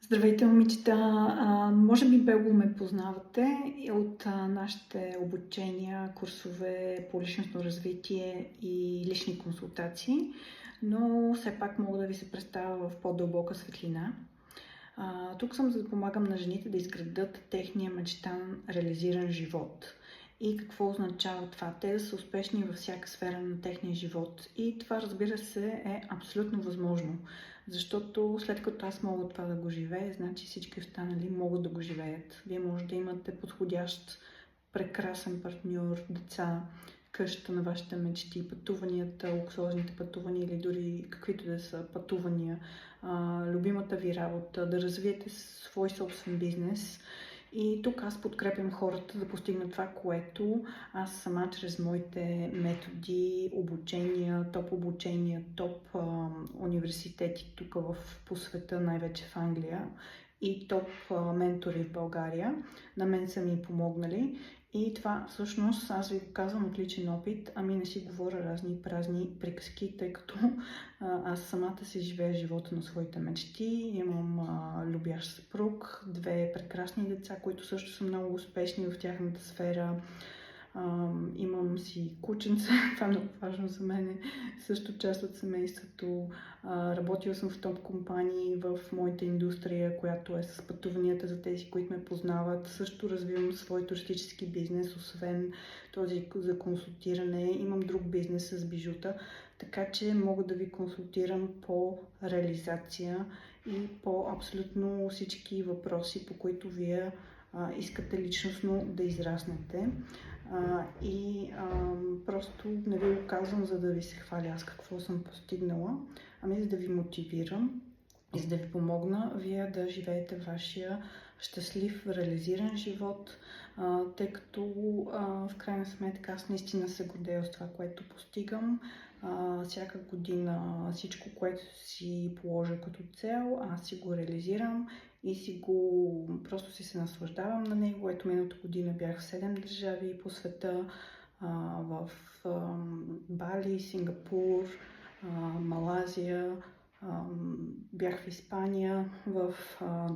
Здравейте, момичета! Може би бегло ме познавате от нашите обучения, курсове по личностно развитие и лични консултации, но все пак мога да ви се представя в по-дълбока светлина. Тук съм, за да помагам на жените да изградат техния мечтан, реализиран живот. И какво означава това? Те да са успешни във всяка сфера на техния живот. И това, разбира се, е абсолютно възможно. Защото след като аз мога това да го живея, значи всички останали могат да го живеят. Вие може да имате подходящ, прекрасен партньор, деца, къщата на вашите мечти, пътуванията, луксозните пътувания или дори каквито да са пътувания, любимата ви работа, да развиете свой собствен бизнес. И тук аз подкрепям хората да постигнат това, което аз сама чрез моите методи, обучения, топ университети тук по света, най-вече в Англия, и топ ментори в България, на мен са ми помогнали. И това всъщност аз ви го казвам от личен опит, ами не си говоря разни празни приказки, тъй като аз самата си живея живота на своите мечти. Имам любящ съпруг, две прекрасни деца, които също са много успешни в тяхната сфера. Имам си кученце, това е много важно за мен, също част от семейството. Работила съм в топ компании в моята индустрия, която е с пътуванията за тези, които ме познават. Също развивам свой туристически бизнес, освен този за консултиране. Имам друг бизнес с бижута, така че мога да ви консултирам по реализация и по абсолютно всички въпроси, по които вие искате личностно да израснете. Просто не ви го казвам, за да ви се хваля аз какво съм постигнала, ами за да ви мотивирам и за да ви помогна вие да живеете вашия щастлив, реализиран живот, тъй като в крайна сметка аз наистина се гордея с това, което постигам. Всяка година всичко, което си положа като цел, аз си го реализирам и просто си се наслаждавам на него. Ето, миналата година бях в 7 държави по света, в Бали, Сингапур, Малазия, бях в Испания, в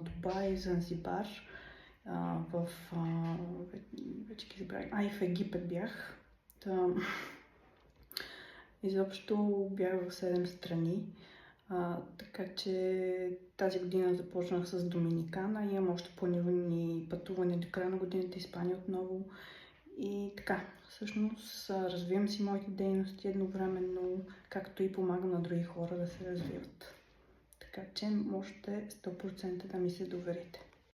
Дубай, Занзибар, вече ги забравих, и в Египет бях. Изобщо бях в 7 страни, така че тази година започнах с Доминикана, имам още планирани пътувания до края на годината, Испания отново. И така, всъщност развивам си моите дейности едновременно, както и помагам на други хора да се развиват. Така че можете 100% да ми се доверите.